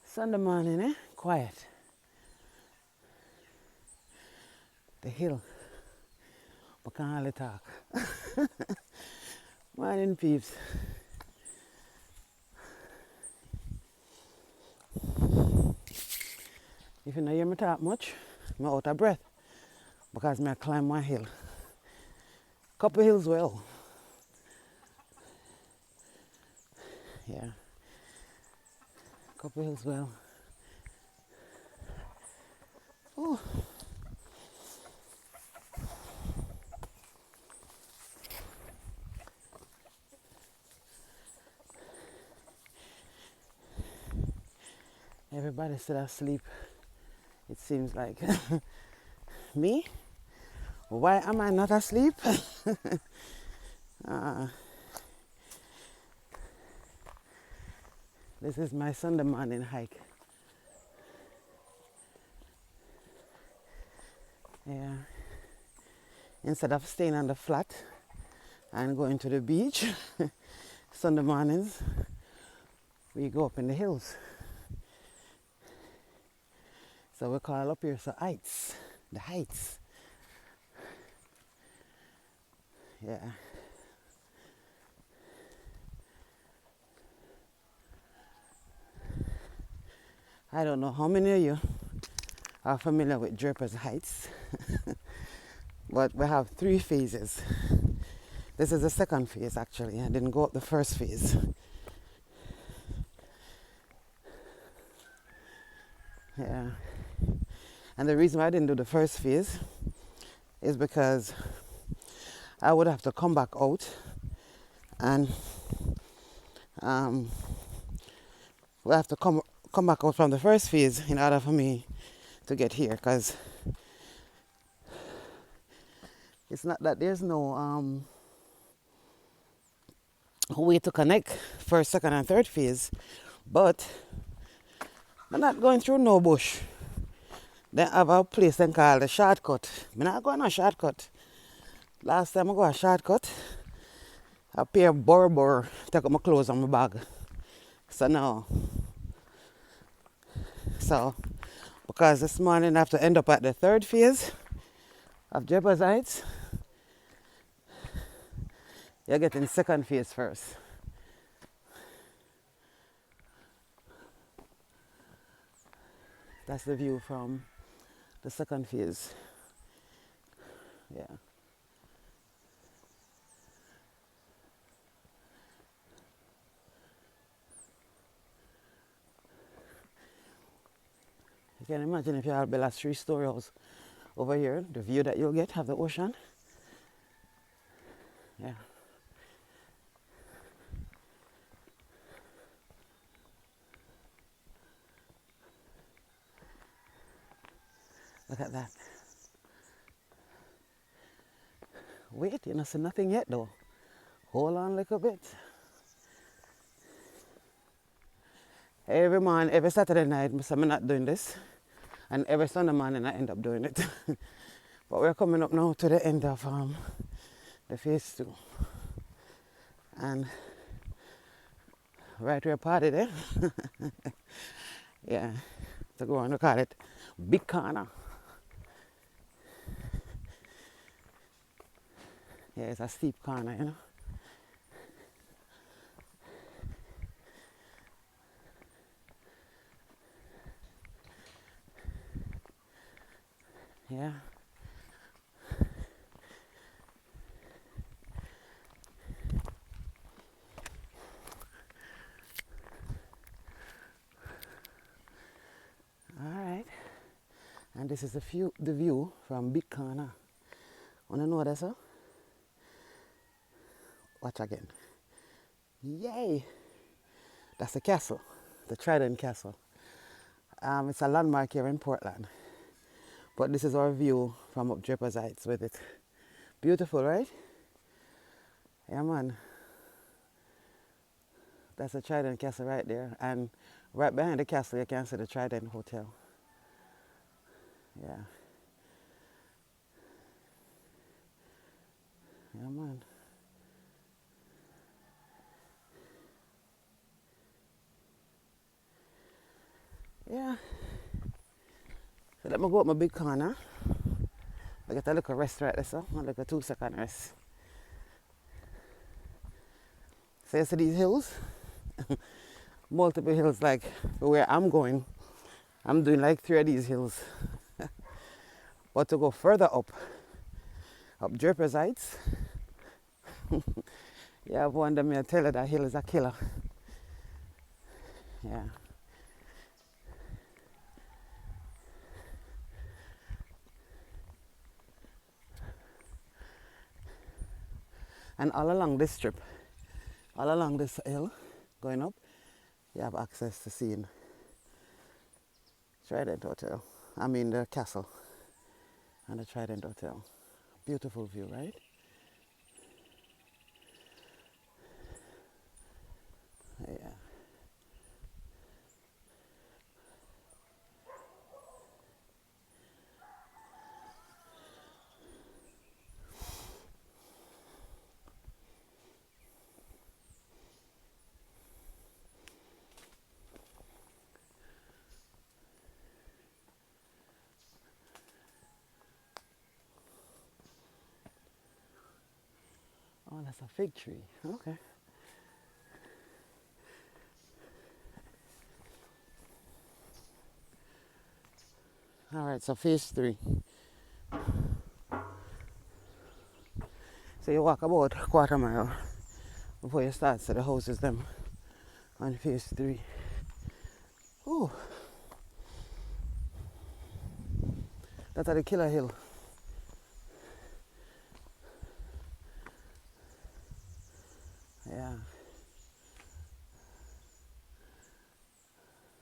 Sunday morning, eh? Quiet. The hill. But can't hardly talk. Morning, peeps. If you don't hear me talk much, I'm out of breath because I climb one hill. Couple hills well. Yeah. Couple hills well. Oh. Everybody's still asleep. It seems like. Me? Why am I not asleep? This is my Sunday morning hike. Yeah. Instead of staying on the flat and going to the beach, Sunday mornings, we go up in the hills. So we call up here heights, the heights. Yeah. I don't know how many of you are familiar with Draper's Heights, but we have 3 phases. This is the second phase actually. I didn't go up the first phase. Yeah. And the reason why I didn't do the first phase is because I would have to come back out and we have to come back out from the first phase in order for me to get here, because it's not that there's no way to connect first, second and third phase, but I'm not going through no bush. They have a place they call the shortcut. I'm not going on a shortcut. Last time I go a shortcut, I pair bor take up my clothes and my bag. So now, because this morning I have to end up at the third phase of Jebba's Heights, you're getting second phase first. That's the view from the second phase. Yeah. You can imagine if you have a 3-story house over here, the view that you'll get, have the ocean. Yeah. Look at that. Wait, you don't see nothing yet though. Hold on a little bit. Every morning, every Saturday night, I'm not doing this. And every Sunday morning I end up doing it. But we're coming up now to the end of the phase 2. And right where party there. Yeah. To go on, we call it Big Corner. Yeah, it's a steep corner, you know. Yeah. All right. And this is the view from Big Corner. Wanna know that, sir? Watch again. Yay! That's the castle, the Trident Castle. It's a landmark here in Portland. But this is our view from up Draper's Heights with it. Beautiful, right? Yeah, man. That's the Trident Castle right there. And right behind the castle, you can see the Trident Hotel. Yeah. Yeah, man. Yeah. So let me go up my big corner. I get a little rest right there, so like a 2-second rest. So you see these hills? Multiple hills, like where I'm going. I'm doing like 3 of these hills. But to go further up Draper's Heights, yeah, I've wondered me, I tell you that hill is a killer. Yeah. And all along this strip, all along this hill, going up, you have access to seeing Trident Hotel. I mean the castle and the Trident Hotel. Beautiful view, right? Yeah. Oh, that's a fig tree. Okay. All right, so phase 3. So you walk about a quarter mile before you start to the houses them on phase 3. Oh, that's at the killer hill. Yeah.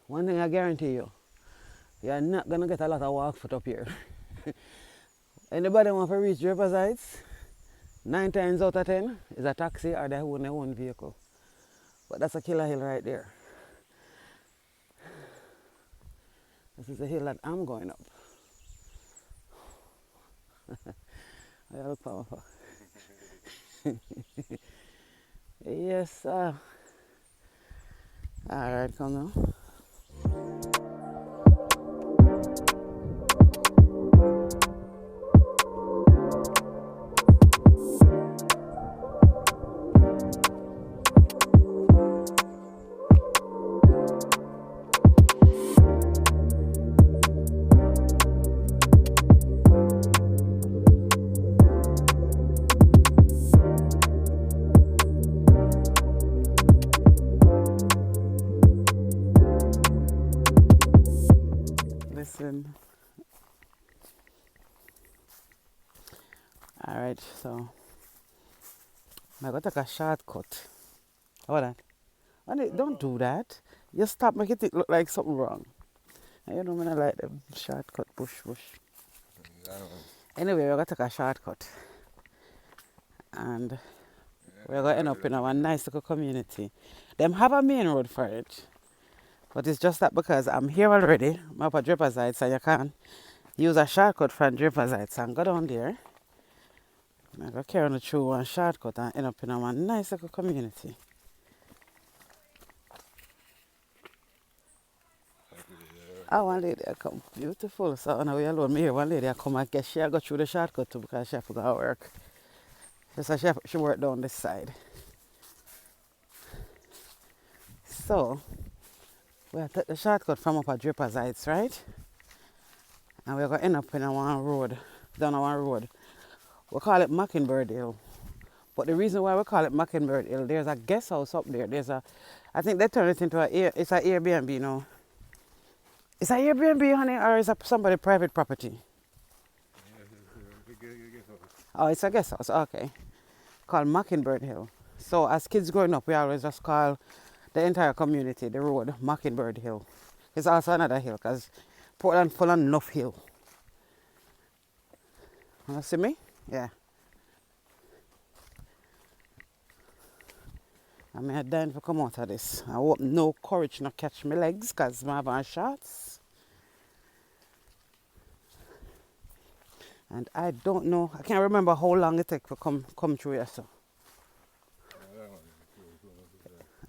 One thing I guarantee you, you're not gonna get a lot of walk foot up here. Anybody want to reach Draper's Heights, 9 times out of 10 is a taxi or they own their own vehicle. But that's a killer hill right there. This is the hill that I'm going up. I look powerful. Yes, sir. All right, come now. Listen. All right, so I'm going to take a shortcut. Hold on. Don't do that. You stop making it look like something wrong. You know me, I like them shortcut, push. Anyway, we're going to take a shortcut. And we're going to end up in our nice little community. Them have a main road for it. But it's just that because I'm here already, I'm up at Draper's Heights, and you can use a shortcut from Draper's Heights and go down there. I'm going to carry on through one shortcut and end up in our nice little community. Oh, one lady I come beautiful. So now we alone. Me here, one lady I come, I guess she I go through the shortcut too because she have to go to work. So she work down this side. So we have to take the shortcut from up at Draper's Heights, right? And we're gonna end up in a one road, down a one road. We call it Mockingbird Hill. But the reason why we call it Mockingbird Hill, there's a guest house up there. I think they turned it into it's an Airbnb now. Is that Airbnb, honey, or is that somebody's private property? Oh, it's a guest house, okay. Called Mockingbird Hill. So as kids growing up, we always just call the entire community, the road, Mockingbird Hill. It's also another hill, because Portland full of enough hill. You see me? Yeah. I'm dying to come out of this. I hope no courage not catch my legs, because I have on shorts. And I don't know, I can't remember how long it takes to come through here, so.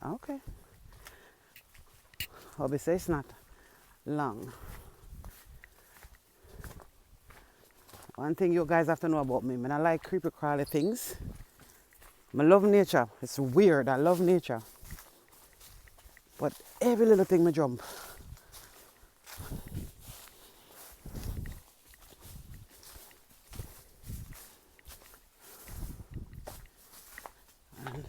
Okay. Obviously it's not long. One thing you guys have to know about me, I like creepy crawly things. I love nature. It's weird. I love nature. But every little thing me jump. And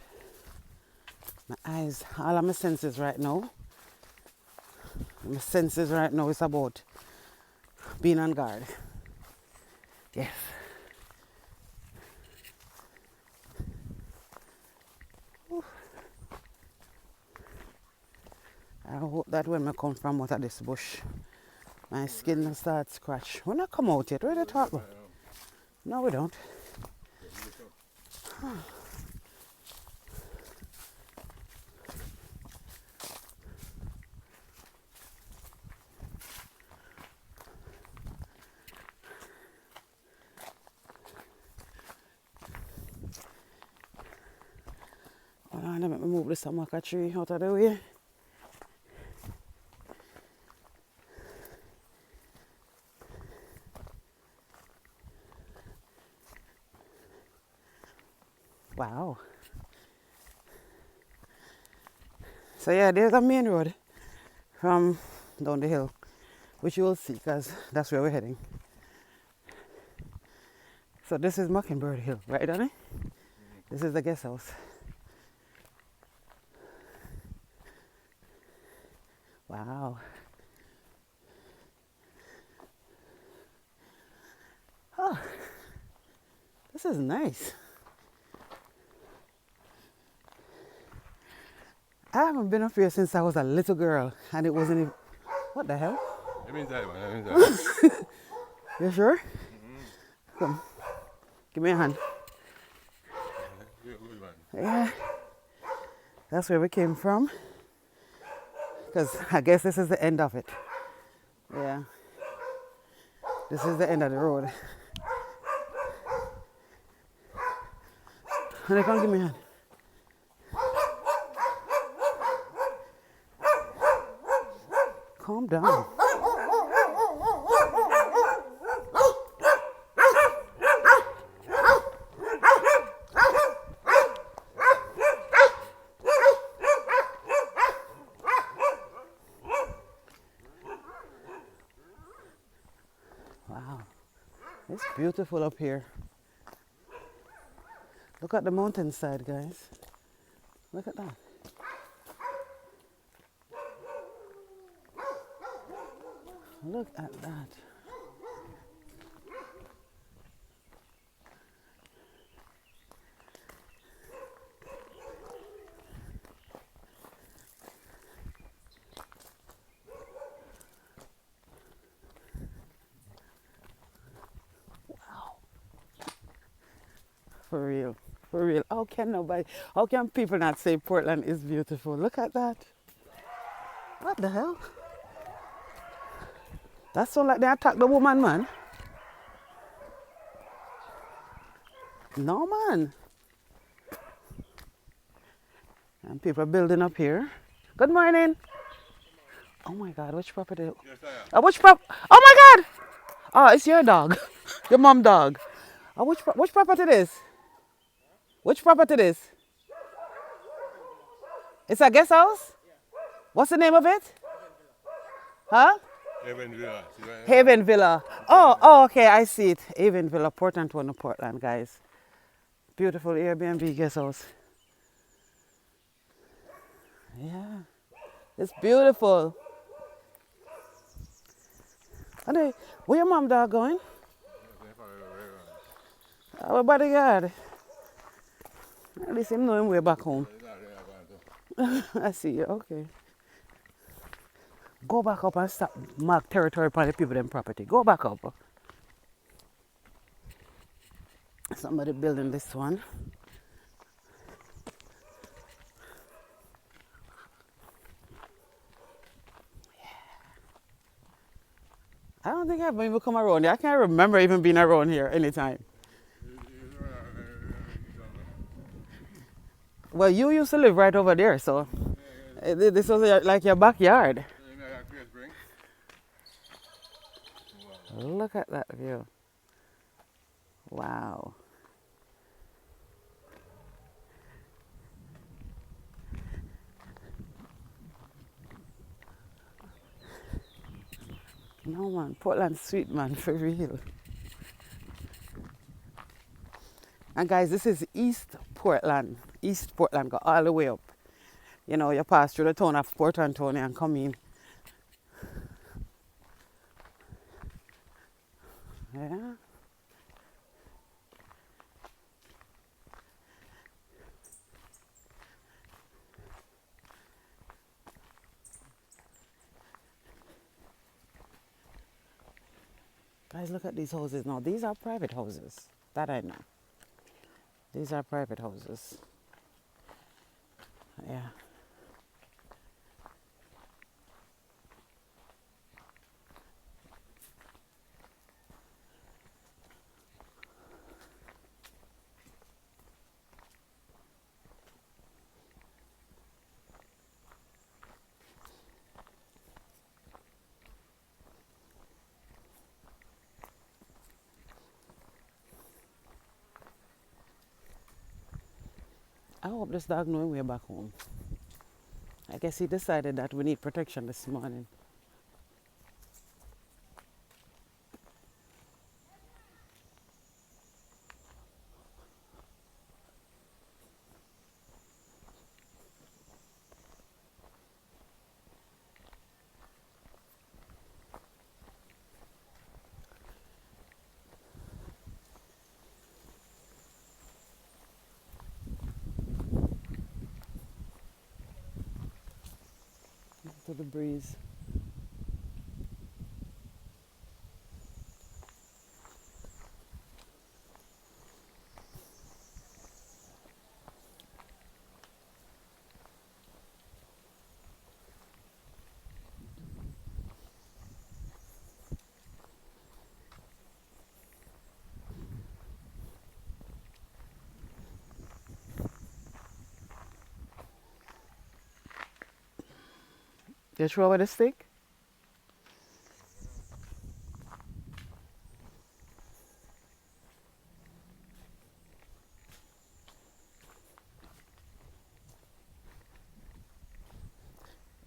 my eyes, all of my senses right now. My senses right now is about being on guard. Yes. I hope that when I come from out of this bush, my skin will start scratch. When I come out yet, what are they talking about? No, we don't. Hold on, let me move this samaka tree out of the way. Wow. So yeah, there's a main road from down the hill, which you will see because that's where we're heading. So this is Mockingbird Hill, right, Danny? This is the guest house. Wow. Oh, this is nice. I haven't been up here since I was a little girl, and it wasn't even... What the hell? I'm inside, man. I'm inside. You sure? Come. Give me a hand. You're a good man. Yeah. That's where we came from. Because I guess this is the end of it. Yeah. This is the end of the road. Honey, come give me a hand. Calm down. Wow. It's beautiful up here. Look at the mountainside, guys. Look at that. Look at that. Wow. For real. For real. How can people not say Portland is beautiful? Look at that. What the hell? That's so like they attacked the woman, man. No, man. And people are building up here. Good morning. Oh my God, which property? Yes, I am. Which prop? Oh my God! Oh, it's your dog. Your mom dog. Which property it is? Which property it is? It's a guest house? What's the name of it? Huh? Haven Villa. Haven Villa. Oh, okay, I see it. Haven Villa, Portland, Portland, guys. Beautiful Airbnb guest house. Yeah, it's beautiful. Honey, where your mom dog going? Our bodyguard. At least him know him way back home. I see you, okay. Go back up and stop mark territory for the people them property. Go back up. Somebody building this one. I don't think I've even come around here. I can't remember even being around here anytime. Well, you used to live right over there, so this was like your backyard. Look at that view. Wow. No man, Portland sweet man for real. And guys, this is East Portland. East Portland go all the way up. You know, you pass through the town of Port Antonio and come in. Yeah. Guys, look at these houses now. These are private houses. That I know. These are private houses. Yeah. I hope this dog knows we're back home. I guess he decided that we need protection this morning. To the breeze. You throw away the stick?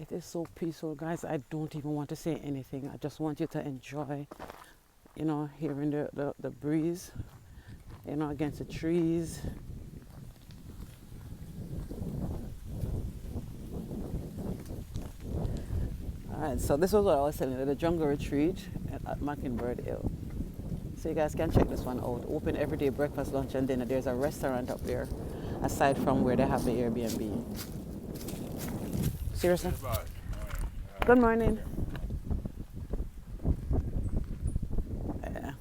It is so peaceful, guys. I don't even want to say anything. I just want you to enjoy, you know, hearing the breeze, you know, against the trees. All right, so this was what I was telling you, the jungle retreat at Mockingbird Hill. So you guys can check this one out. Open every day, breakfast, lunch, and dinner. There's a restaurant up there, aside from where they have the Airbnb. Seriously? Good morning. Yeah.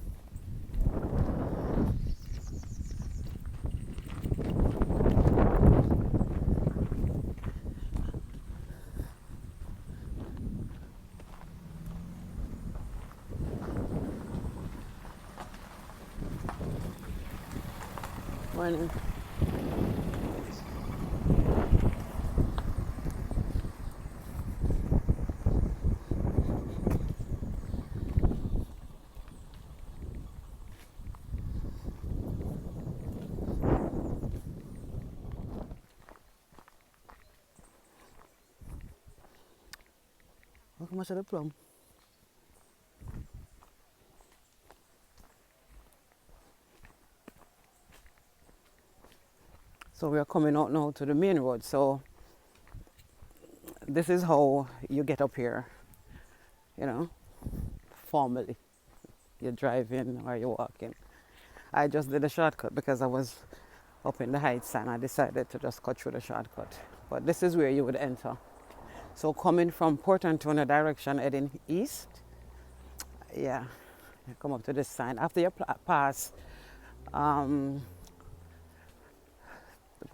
Morning. Look how much of the plum. So we are coming out now to the main road. So this is how you get up here, you know, formally. You're driving or you're walking. I just did a shortcut because I was up in the heights and I decided to just cut through the shortcut. But this is where you would enter. So coming from Port Antonio direction heading east, yeah, you come up to this sign. After you pass,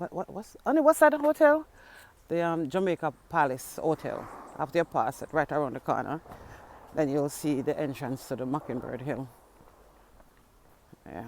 what's that hotel? The Jamaica Palace Hotel. After you pass it, right around the corner, then you'll see the entrance to the Mockingbird Hill. Yeah.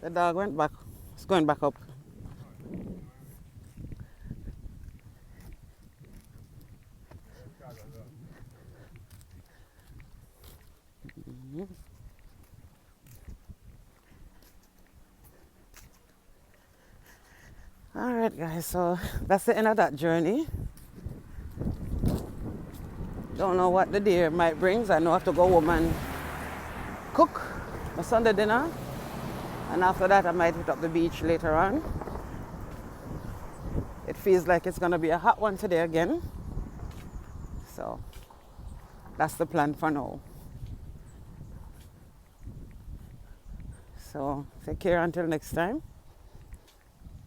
The dog went back. It's going back up. All right, guys. So that's the end of that journey. Don't know what the day might bring. I know I have to go home and cook my Sunday dinner. And after that, I might hit up the beach later on. It feels like it's going to be a hot one today again. So that's the plan for now. So take care until next time.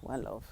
One love.